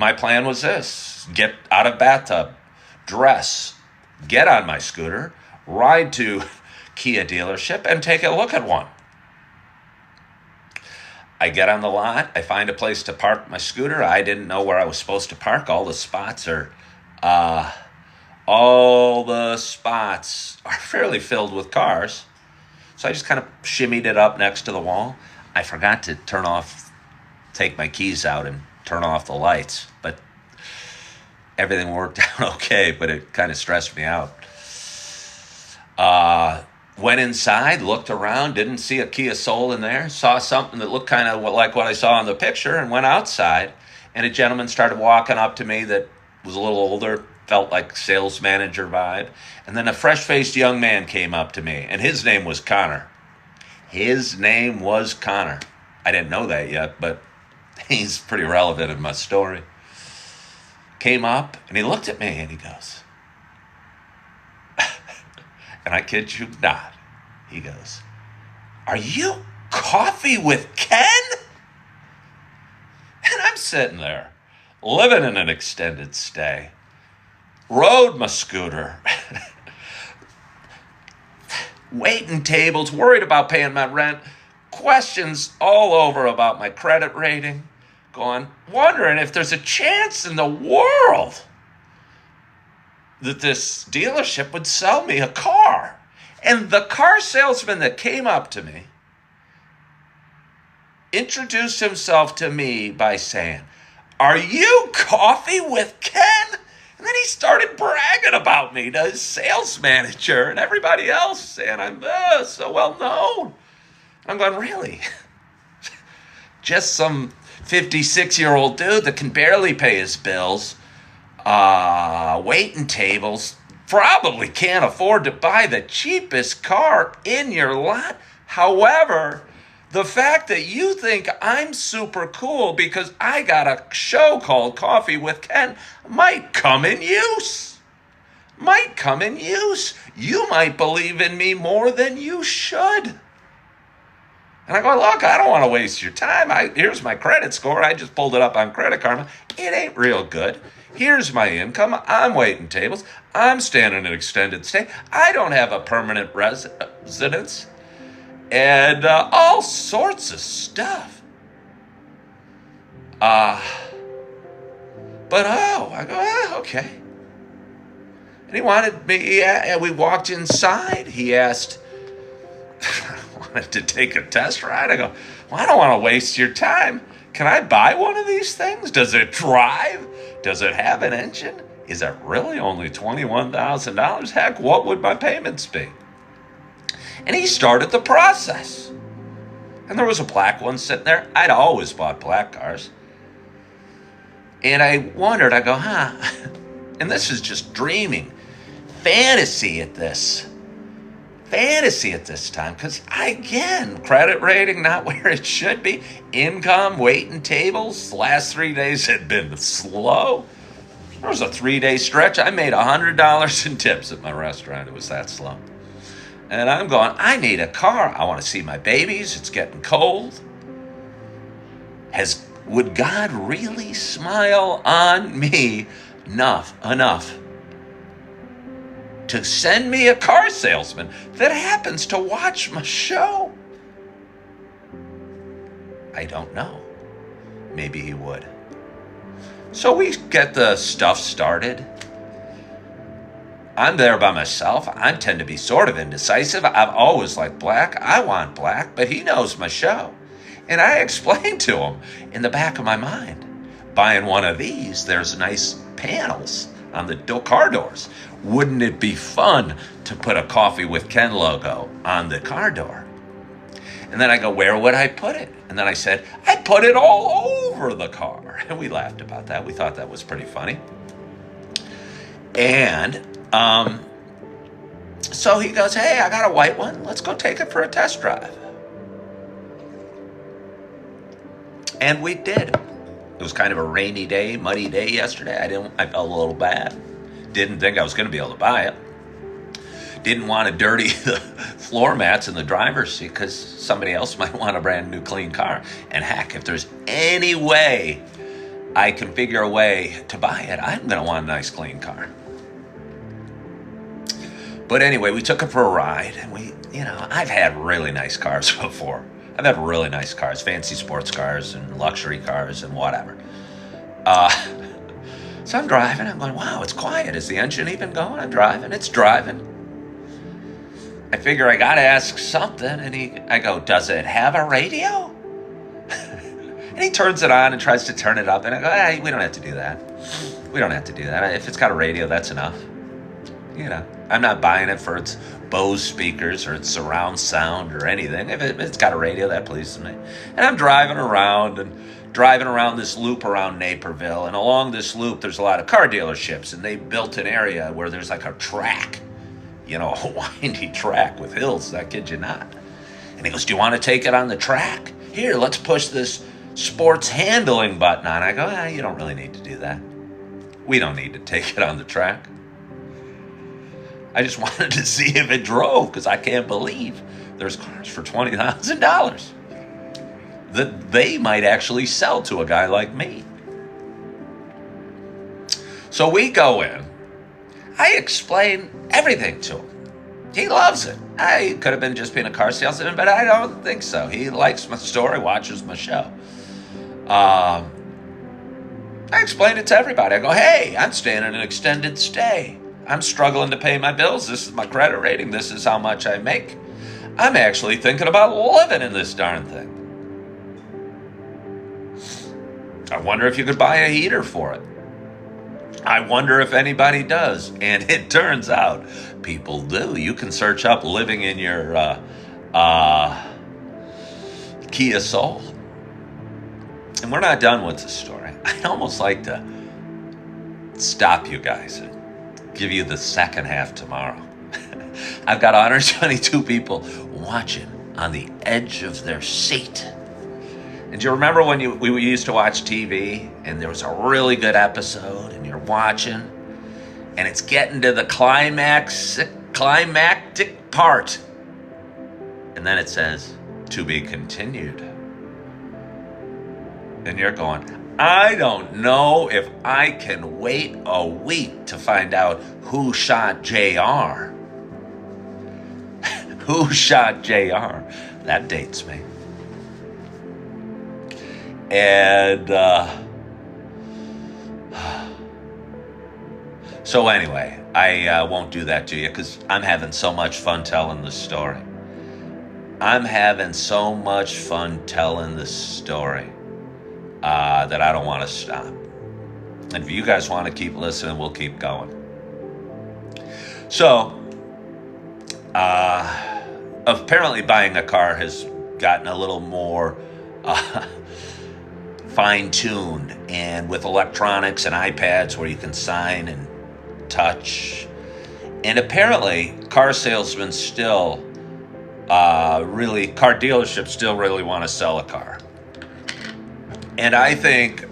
my plan was this: get out of bathtub, dress, get on my scooter, ride to Kia dealership, and take a look at one. I get on the lot. I find a place to park my scooter. I didn't know where I was supposed to park. All the spots are fairly filled with cars. So I just kind of shimmied it up next to the wall. I forgot to take my keys out and turn off the lights, but everything worked out okay, but it kind of stressed me out. Went inside, looked around, didn't see a Kia Soul in there, saw something that looked kind of like what I saw in the picture, and went outside, and a gentleman started walking up to me that was a little older, felt like sales manager vibe, and then a fresh-faced young man came up to me, and his name was Connor. His name was Connor. I didn't know that yet, but he's pretty relevant in my story. Came up, and he looked at me, and he goes, and I kid you not, he goes, "Are you Coffee with Ken?" And I'm sitting there, living in an extended stay, rode my scooter, waiting tables, worried about paying my rent, questions all over about my credit rating, wondering if there's a chance in the world that this dealership would sell me a car. And the car salesman that came up to me introduced himself to me by saying, "Are you Coffee with Ken?" And then he started bragging about me to his sales manager and everybody else, saying I'm so well known. I'm going, really? Just some 56-year-old dude that can barely pay his bills, waiting tables, probably can't afford to buy the cheapest car in your lot. However, the fact that you think I'm super cool because I got a show called Coffee with Ken might come in use. You might believe in me more than you should. And I go, look, I don't want to waste your time. Here's my credit score. I just pulled it up on Credit Karma. It ain't real good. Here's my income. I'm waiting tables. I'm staying in an extended stay. I don't have a permanent residence. And all sorts of stuff. I go, okay. And he wanted me, and we walked inside. He asked, wanted to take a test ride. I go, well, I don't want to waste your time. Can I buy one of these things? Does it drive? Does it have an engine? Is it really only $21,000? Heck, what would my payments be? And he started the process. And there was a black one sitting there. I'd always bought black cars. And I wondered, I go, and this is just dreaming, fantasy at this time, because again, credit rating not where it should be, income, waiting tables, the last 3 days had been slow. There was a 3-day stretch. I made $100 in tips at my restaurant. It was that slow. And I'm going, I need a car. I want to see my babies. It's getting cold. Would God really smile on me enough to send me a car salesman that happens to watch my show? I don't know. Maybe he would. So we get the stuff started. I'm there by myself. I tend to be sort of indecisive. I've always liked black. I want black, but he knows my show. And I explained to him in the back of my mind, buying one of these, there's nice panels on the car doors. Wouldn't it be fun to put a Coffee with Ken logo on the car door? And then I go, where would I put it? And then I said, I'd put it all over the car. And we laughed about that. We thought that was pretty funny. And so he goes, hey, I got a white one. Let's go take it for a test drive. And we did. It was kind of a rainy day, muddy day yesterday. I felt a little bad. Didn't think I was going to be able to buy it. Didn't want to dirty the floor mats in the driver's seat because somebody else might want a brand new clean car. And heck, if there's any way I can figure a way to buy it, I'm going to want a nice clean car. But anyway, we took it for a ride, and I've had really nice cars before. I've had really nice cars, fancy sports cars and luxury cars and whatever. So I'm driving, I'm going, wow, it's quiet. Is the engine even going? I'm driving, it's driving. I figure I got to ask something, and I go, does it have a radio? And he turns it on and tries to turn it up, and I go, hey, we don't have to do that. We don't have to do that. If it's got a radio, that's enough. I'm not buying it for its Bose speakers or its surround sound or anything. If it's got a radio, that pleases me. And I'm driving around this loop around Naperville, and along this loop there's a lot of car dealerships, and they built an area where there's like a track, a windy track with hills, I kid you not. And he goes, do you want to take it on the track? Here, let's push this sports handling button on. I go, you don't really need to do that. We don't need to take it on the track. I just wanted to see if it drove, because I can't believe there's cars for $20,000 that they might actually sell to a guy like me. So we go in. I explain everything to him. He loves it. I could have been just being a car salesman, but I don't think so. He likes my story, watches my show. I explained it to everybody. I go, hey, I'm staying in an extended stay. I'm struggling to pay my bills. This is my credit rating. This is how much I make. I'm actually thinking about living in this darn thing. I wonder if you could buy a heater for it. I wonder if anybody does. And it turns out people do. You can search up living in your Kia Soul. And we're not done with the story. I'd almost like to stop you guys and give you the second half tomorrow. I've got 122 people watching on the edge of their seat. And do you remember when we used to watch TV and there was a really good episode and you're watching and it's getting to the climactic part, and then it says, to be continued. And you're going, I don't know if I can wait a week to find out who shot JR. Who shot JR? That dates me. And so anyway, I won't do that to you because I'm having so much fun telling this story. I'm having so much fun telling this story that I don't want to stop. And if you guys want to keep listening, we'll keep going. So, apparently buying a car has gotten a little more fine-tuned, and with electronics and iPads where you can sign and touch. And apparently car salesmen still car dealerships still really want to sell a car. And I think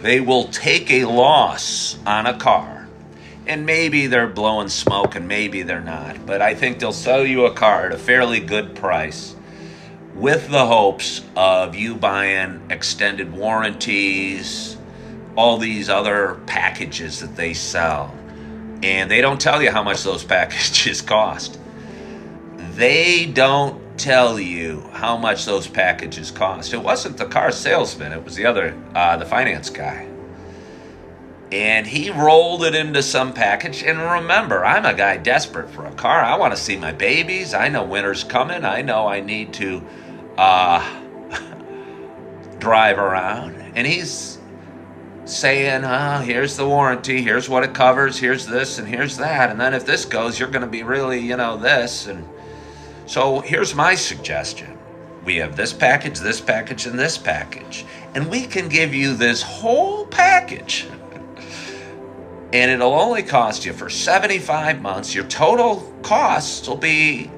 they will take a loss on a car. And maybe they're blowing smoke and maybe they're not. But I think they'll sell you a car at a fairly good price with the hopes of you buying extended warranties, all these other packages that they sell. And they don't tell you how much those packages cost. They don't tell you how much those packages cost. It wasn't the car salesman, it was the finance guy. And he rolled it into some package. And remember, I'm a guy desperate for a car. I want to see my babies. I know winter's coming. I know I need to drive around. And he's saying, here's the warranty, here's what it covers, here's this and here's that. And then if this goes, you're going to be really, this. And so here's my suggestion. We have this package, and this package. And we can give you this whole package. And it'll only cost you for 75 months. Your total costs will be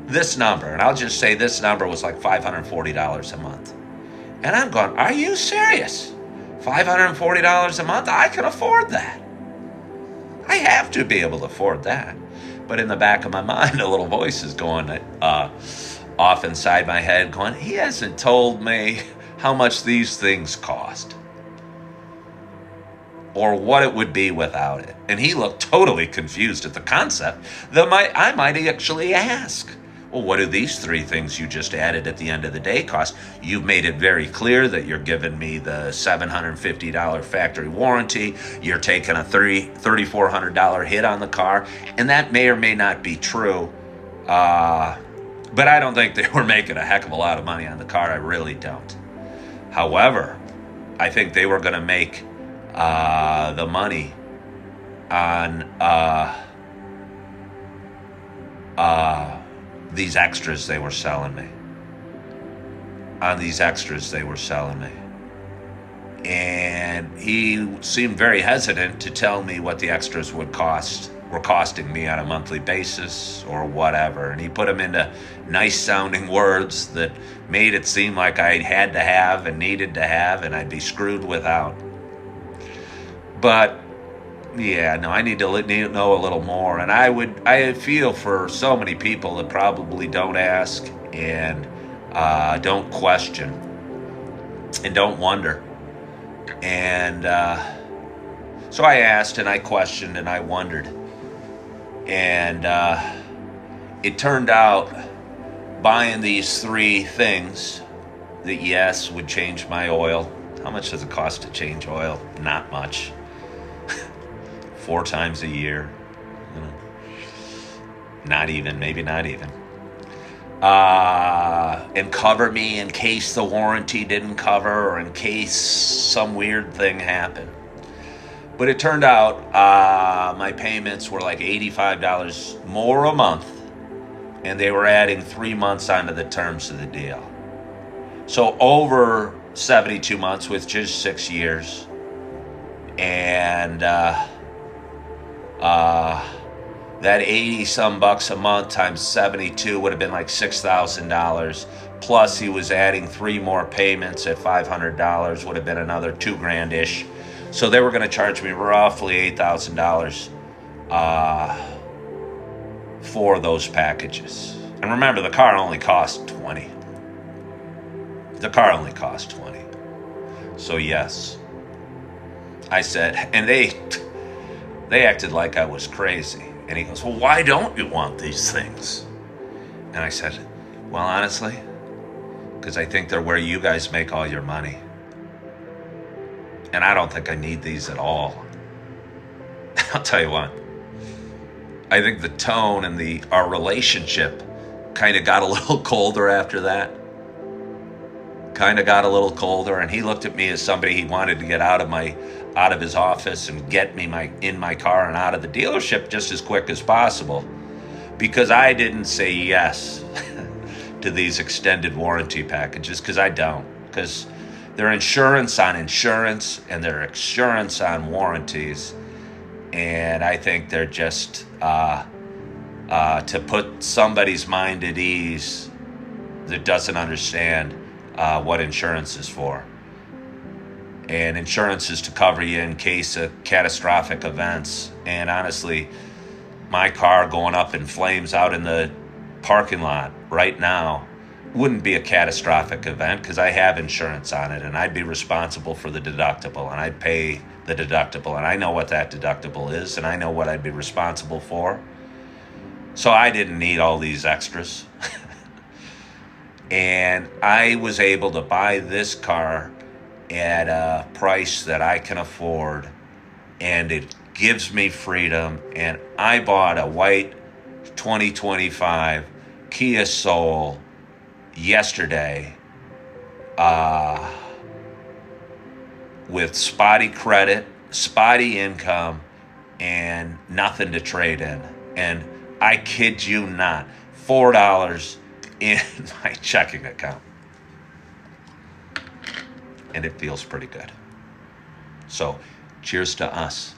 this number. And I'll just say this number was like $540 a month. And I'm going, are you serious? $540 a month? I can afford that. I have to be able to afford that. But in the back of my mind, a little voice is going off inside my head going, he hasn't told me how much these things cost. or what it would be without it. And he looked totally confused at the concept that I might actually ask, well, what do these three things you just added at the end of the day cost? You've made it very clear that you're giving me the $750 factory warranty. You're taking a $3,400 hit on the car. And that may or may not be true. But I don't think they were making a heck of a lot of money on the car. I really don't. However, I think they were going to make the money on these extras they were selling me. And he seemed very hesitant to tell me what the extras were costing me on a monthly basis or whatever. And he put them into nice sounding words that made it seem like I had to have and needed to have, and I'd be screwed without. But yeah, no, I need to know a little more. And I feel for so many people that probably don't ask and don't question and don't wonder. And so I asked and I questioned and I wondered. And it turned out buying these three things that, yes, would change my oil. How much does it cost to change oil? Not much. 4 times a year. Not even, maybe not even. And cover me in case the warranty didn't cover or in case some weird thing happened. But it turned out my payments were like $85 more a month, and they were adding 3 months onto the terms of the deal. So over 72 months with just 6 years. And that 80-some bucks a month times 72 would have been like $6,000. Plus he was adding 3 more payments at $500, would have been another $2,000-ish. So they were going to charge me roughly $8,000 for those packages. And remember, the car only cost $20. So yes, I said, and they acted like I was crazy. And he goes, well, why don't you want these things? And I said, well, honestly, because I think they're where you guys make all your money. And I don't think I need these at all. I'll tell you what, I think the tone and our relationship kind of got a little colder after that. And he looked at me as somebody he wanted to get out of his office and get me in my car and out of the dealership just as quick as possible, because I didn't say yes to these extended warranty packages, because I don't, because they're insurance on insurance and they're insurance on warranties, and I think they're just to put somebody's mind at ease that doesn't understand what insurance is for. And insurance is to cover you in case of catastrophic events. And honestly, my car going up in flames out in the parking lot right now wouldn't be a catastrophic event because I have insurance on it, and I'd be responsible for the deductible, and I'd pay the deductible, and I know what that deductible is, and I know what I'd be responsible for. So I didn't need all these extras. And I was able to buy this car at a price that I can afford, and it gives me freedom. And I bought a white 2025 Kia Soul yesterday with spotty credit, spotty income, and nothing to trade in. And I kid you not, $4 in my checking account. And it feels pretty good. So, cheers to us.